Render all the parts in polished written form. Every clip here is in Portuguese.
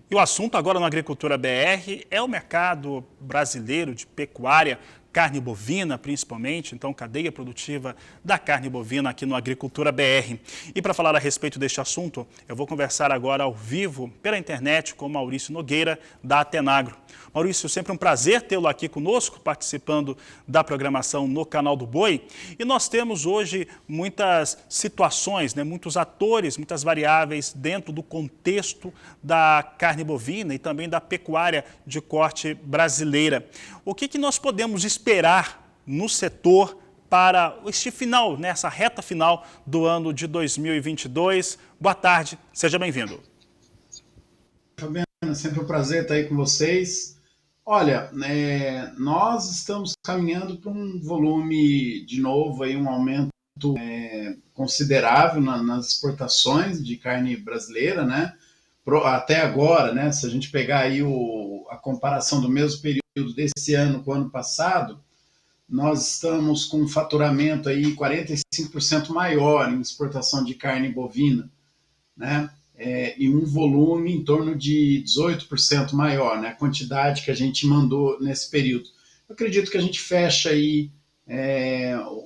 E o assunto agora no Agricultura BR é o mercado brasileiro de pecuária, carne bovina principalmente, então cadeia produtiva da carne bovina aqui no Agricultura BR. E para falar a respeito deste assunto, eu vou conversar agora ao vivo pela internet com Maurício Nogueira, da Atenagro. Maurício, sempre um prazer tê-lo aqui conosco, participando da programação no Canal do Boi. E nós temos hoje muitas situações, muitos atores, muitas variáveis dentro do contexto da carne bovina e também da pecuária de corte brasileira. O que nós podemos esperar no setor para este final, nessa reta final do ano de 2022? Boa tarde, seja bem-vindo. Fabiano, é sempre um prazer estar aí com vocês. Olha, nós estamos caminhando para um volume, de novo, aí, um aumento considerável nas exportações de carne brasileira, né? Até agora, né, se a gente pegar aí a comparação do mesmo período desse ano com o ano passado, nós estamos com um faturamento aí 45% maior em exportação de carne bovina, né? E um volume em torno de 18% maior, né? A quantidade que a gente mandou nesse período. Eu acredito que a gente fecha aí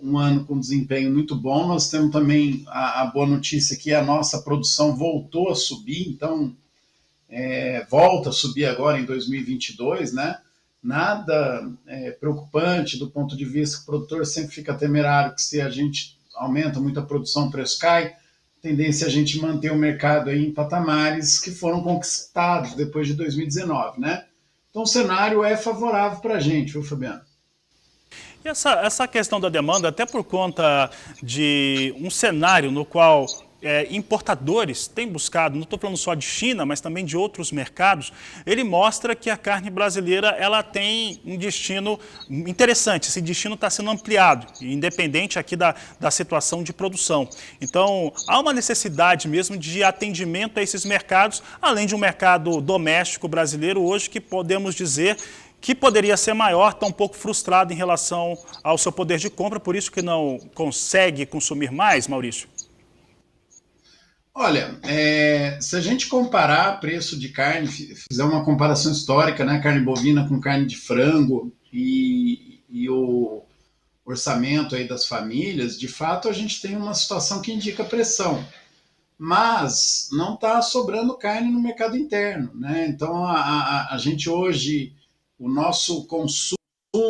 um ano com desempenho muito bom. Nós temos também a boa notícia que a nossa produção voltou a subir, então volta a subir agora em 2022, né? Nada preocupante do ponto de vista que o produtor sempre fica temerário que se a gente aumenta muito a produção, o preço cai. Tendência é a gente manter o mercado aí em patamares que foram conquistados depois de 2019, né? Então o cenário é favorável para a gente, viu, Fabiano? E essa questão da demanda, até por conta de um cenário no qual importadores têm buscado, não estou falando só de China, mas também de outros mercados, ele mostra que a carne brasileira ela tem um destino interessante, esse destino está sendo ampliado, independente aqui da situação de produção. Então, há uma necessidade mesmo de atendimento a esses mercados, além de um mercado doméstico brasileiro hoje que podemos dizer que poderia ser maior, está um pouco frustrado em relação ao seu poder de compra, por isso que não consegue consumir mais, Maurício? Olha, se a gente comparar preço de carne, fizer uma comparação histórica, né, carne bovina com carne de frango e o orçamento aí das famílias, de fato a gente tem uma situação que indica pressão, mas não está sobrando carne no mercado interno, né? Então a gente hoje, o nosso consumo,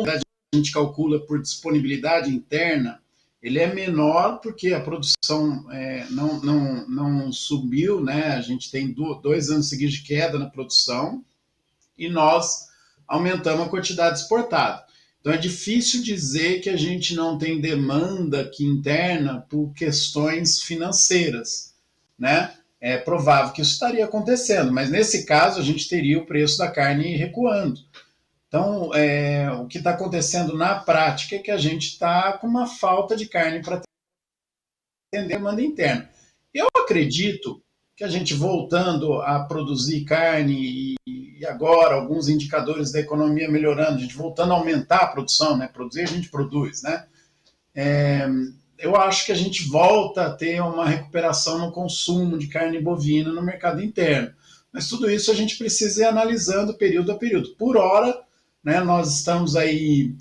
a gente calcula por disponibilidade interna, ele é menor porque a produção não subiu, né? A gente tem 2 anos seguidos de queda na produção e nós aumentamos a quantidade exportada. Então é difícil dizer que a gente não tem demanda aqui interna por questões financeiras, né? É provável que isso estaria acontecendo, mas nesse caso a gente teria o preço da carne recuando. Então, o que está acontecendo na prática é que a gente está com uma falta de carne para atender a demanda interna. Eu acredito que a gente voltando a produzir carne e agora alguns indicadores da economia melhorando, a gente voltando a aumentar a produção, né? Produzir a gente produz, né? Eu acho que a gente volta a ter uma recuperação no consumo de carne bovina no mercado interno. Mas tudo isso a gente precisa ir analisando período a período. Por hora, né, nós estamos aí,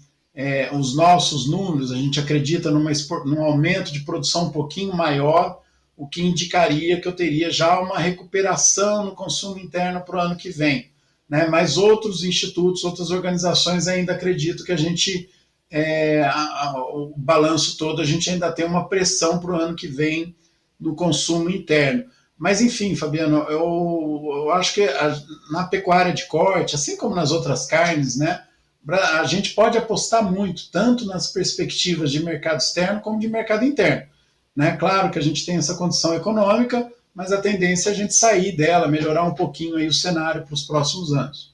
os nossos números, a gente acredita num aumento de produção um pouquinho maior, o que indicaria que eu teria já uma recuperação no consumo interno para o ano que vem, né? Mas outros institutos, outras organizações ainda acreditam que a gente, o balanço todo, a gente ainda tem uma pressão para o ano que vem no consumo interno. Mas, enfim, Fabiano, eu acho que na pecuária de corte, assim como nas outras carnes, né, a gente pode apostar muito, tanto nas perspectivas de mercado externo como de mercado interno, né? Claro que a gente tem essa condição econômica, mas a tendência é a gente sair dela, melhorar um pouquinho aí o cenário para os próximos anos.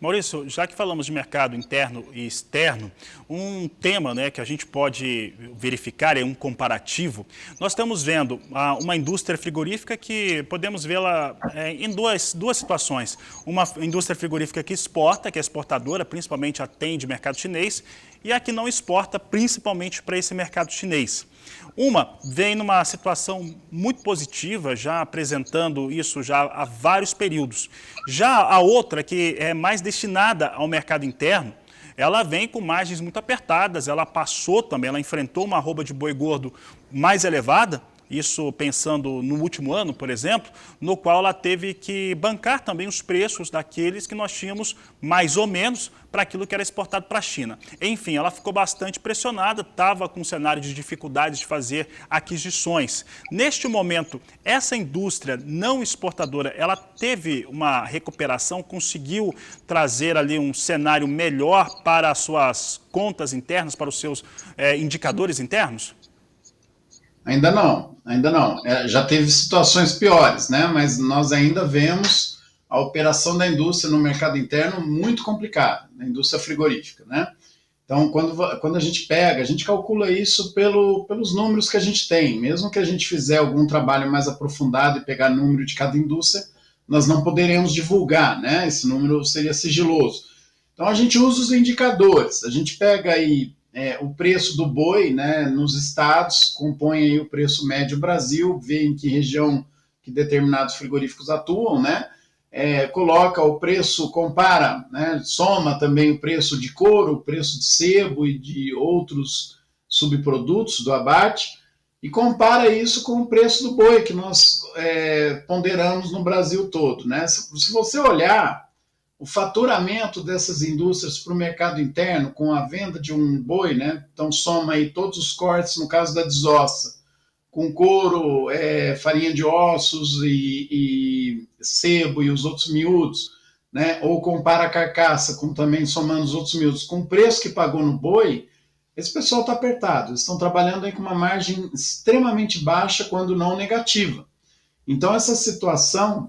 Maurício, já que falamos de mercado interno e externo, um tema, né, que a gente pode verificar é um comparativo. Nós estamos vendo uma indústria frigorífica que podemos vê-la em duas situações. Uma indústria frigorífica que exporta, que é exportadora, principalmente atende mercado chinês, e a que não exporta, principalmente para esse mercado chinês. Uma vem numa situação muito positiva, já apresentando isso já há vários períodos. Já a outra, que é mais destinada ao mercado interno, ela vem com margens muito apertadas, ela passou também, ela enfrentou uma arroba de boi gordo mais elevada, isso pensando no último ano, por exemplo, no qual ela teve que bancar também os preços daqueles que nós tínhamos mais ou menos para aquilo que era exportado para a China. Enfim, ela ficou bastante pressionada, estava com um cenário de dificuldades de fazer aquisições. Neste momento, essa indústria não exportadora, ela teve uma recuperação, conseguiu trazer ali um cenário melhor para as suas contas internas, para os seus indicadores internos? Ainda não, ainda não. Já teve situações piores, né? Mas nós ainda vemos a operação da indústria no mercado interno muito complicada, na indústria frigorífica, né? Então, quando a gente pega, a gente calcula isso pelos números que a gente tem. Mesmo que a gente fizer algum trabalho mais aprofundado e pegar número de cada indústria, nós não poderemos divulgar, né? Esse número seria sigiloso. Então, a gente usa os indicadores. A gente pega aí o preço do boi, né, nos estados, compõe aí o preço médio Brasil, vê em que região que determinados frigoríficos atuam, né, coloca o preço, compara, né, soma também o preço de couro, o preço de sebo e de outros subprodutos do abate, e compara isso com o preço do boi que nós ponderamos no Brasil todo, né. Se você olhar o faturamento dessas indústrias para o mercado interno, com a venda de um boi, né? Então soma aí todos os cortes, no caso da desossa, com couro, farinha de ossos e sebo e os outros miúdos, né? Ou compara a carcaça, com também somando os outros miúdos, com o preço que pagou no boi, esse pessoal está apertado. Eles estão trabalhando aí com uma margem extremamente baixa, quando não negativa. Então essa situação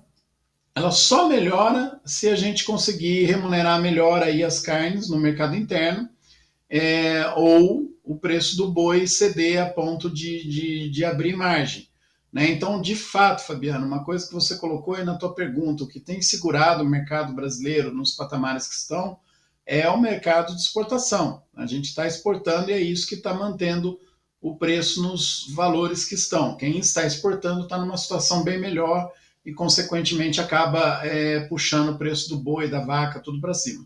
ela só melhora se a gente conseguir remunerar melhor aí as carnes no mercado interno, ou o preço do boi ceder a ponto de abrir margem. Né? Então, de fato, Fabiano, uma coisa que você colocou aí na tua pergunta, o que tem segurado o mercado brasileiro nos patamares que estão, é o mercado de exportação. A gente está exportando e é isso que está mantendo o preço nos valores que estão. Quem está exportando está numa situação bem melhor e, consequentemente, acaba puxando o preço do boi, da vaca, tudo para cima.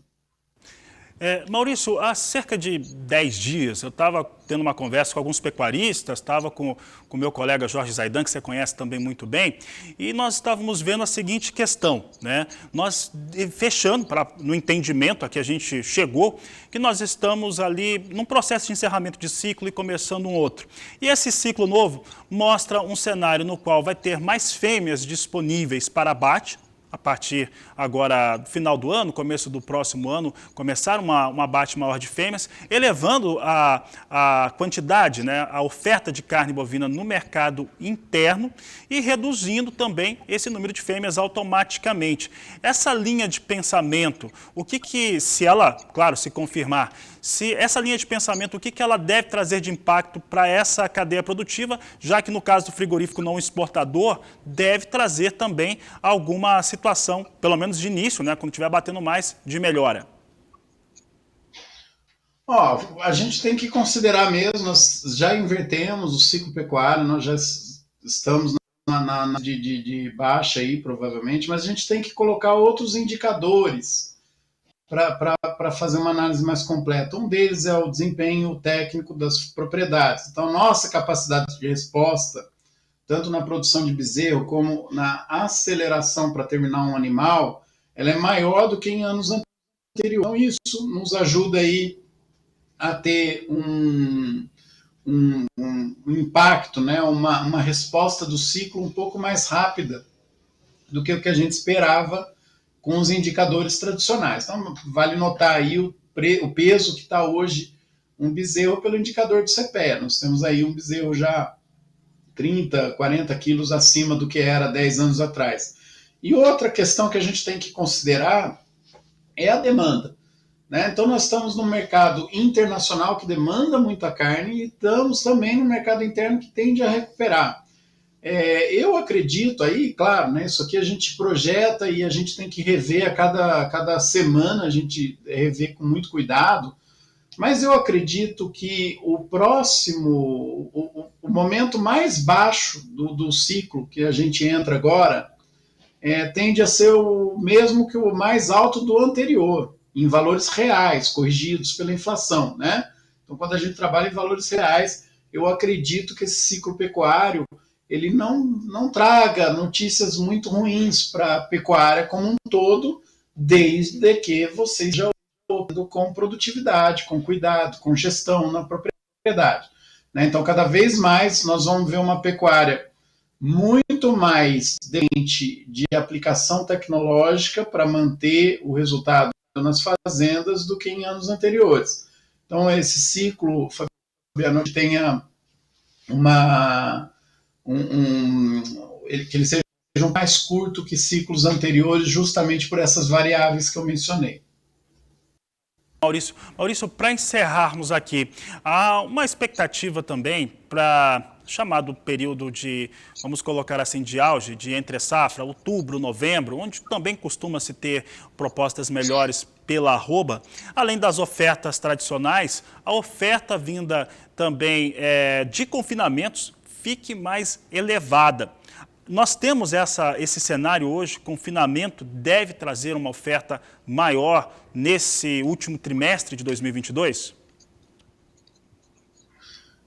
Maurício, há cerca de 10 dias eu estava tendo uma conversa com alguns pecuaristas, estava com o meu colega Jorge Zaidan, que você conhece também muito bem, e nós estávamos vendo a seguinte questão, né? Nós fechando, no entendimento a que a gente chegou, que nós estamos ali num processo de encerramento de ciclo e começando um outro. E esse ciclo novo mostra um cenário no qual vai ter mais fêmeas disponíveis para abate, a partir agora do final do ano, começo do próximo ano, começar um abate maior de fêmeas, elevando a quantidade, né, a oferta de carne bovina no mercado interno e reduzindo também esse número de fêmeas automaticamente. Essa linha de pensamento, se ela, claro, se confirmar, se essa linha de pensamento, o que ela deve trazer de impacto para essa cadeia produtiva, já que no caso do frigorífico não exportador, deve trazer também alguma situação, pelo menos de início, né, quando estiver batendo mais, de melhora? A gente tem que considerar mesmo, nós já invertemos o ciclo pecuário, nós já estamos de baixa aí, provavelmente, mas a gente tem que colocar outros indicadores para fazer uma análise mais completa. Um deles é o desempenho técnico das propriedades. Então, nossa capacidade de resposta, tanto na produção de bezerro como na aceleração para terminar um animal, ela é maior do que em anos anteriores. Então, isso nos ajuda aí a ter um impacto, né? uma resposta do ciclo um pouco mais rápida do que o que a gente esperava com os indicadores tradicionais. Então, vale notar aí o peso que está hoje um bezerro pelo indicador de CPEA. Nós temos aí um bezerro já 30, 40 quilos acima do que era 10 anos atrás. E outra questão que a gente tem que considerar é a demanda. Né? Então, nós estamos num mercado internacional que demanda muita carne e estamos também no mercado interno que tende a recuperar. Eu acredito aí, claro, né, isso aqui a gente projeta e a gente tem que rever a cada semana, a gente rever com muito cuidado, Mas eu acredito que o próximo, o momento mais baixo do ciclo que a gente entra agora, tende a ser o mesmo que o mais alto do anterior, em valores reais, corrigidos pela inflação, né? Então, quando a gente trabalha em valores reais, eu acredito que esse ciclo pecuário ele não traga notícias muito ruins para a pecuária como um todo, desde que vocês já com produtividade, com cuidado, com gestão na propriedade. Né? Então, cada vez mais nós vamos ver uma pecuária muito mais dependente de aplicação tecnológica para manter o resultado nas fazendas do que em anos anteriores. Então, esse ciclo, Fabiano, que tenha que ele seja mais curto que ciclos anteriores, justamente por essas variáveis que eu mencionei. Maurício, para encerrarmos aqui, há uma expectativa também para chamado período de, vamos colocar assim, de auge, de entre safra, outubro, novembro, onde também costuma-se ter propostas melhores pela arroba, além das ofertas tradicionais, a oferta vinda também de confinamentos fique mais elevada. Nós temos esse cenário hoje, confinamento deve trazer uma oferta maior nesse último trimestre de 2022?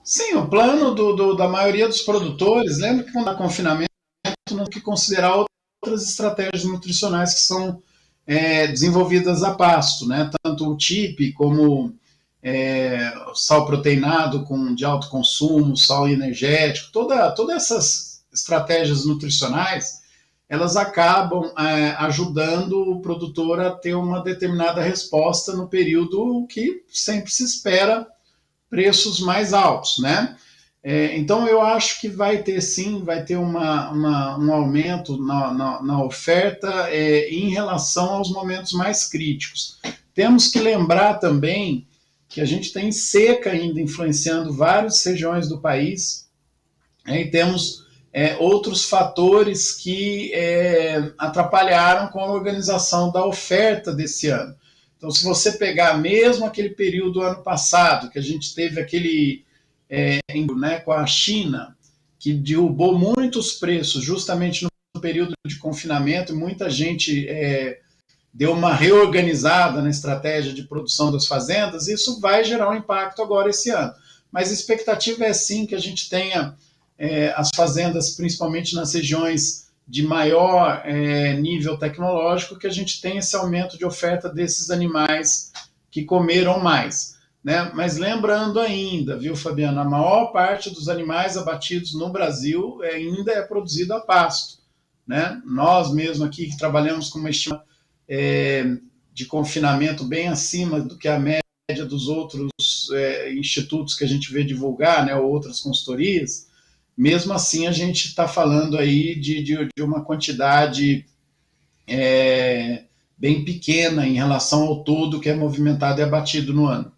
Sim, o plano da maioria dos produtores, lembra que quando há confinamento, não tem que considerar outras estratégias nutricionais que são desenvolvidas a pasto, né? Tanto o TIP como sal proteinado de alto consumo, sal energético, todas essas estratégias nutricionais, elas acabam ajudando o produtor a ter uma determinada resposta no período que sempre se espera preços mais altos, né? Então eu acho que vai ter sim, vai ter um aumento na oferta em relação aos momentos mais críticos. Temos que lembrar também que a gente tem seca ainda influenciando várias regiões do país, e temos outros fatores que atrapalharam com a organização da oferta desse ano. Então, se você pegar mesmo aquele período do ano passado, que a gente teve aquele com a China, que derrubou muitos preços justamente no período de confinamento, e muita gente deu uma reorganizada na estratégia de produção das fazendas, isso vai gerar um impacto agora esse ano. Mas a expectativa é sim que a gente tenha as fazendas, principalmente nas regiões de maior nível tecnológico, que a gente tenha esse aumento de oferta desses animais que comeram mais. Né? Mas lembrando ainda, viu, Fabiano, a maior parte dos animais abatidos no Brasil ainda é produzido a pasto. Né? Nós mesmo aqui que trabalhamos com uma estima de confinamento bem acima do que a média dos outros institutos que a gente vê divulgar, né, ou outras consultorias, mesmo assim a gente está falando aí de uma quantidade bem pequena em relação ao todo que é movimentado e abatido no ano.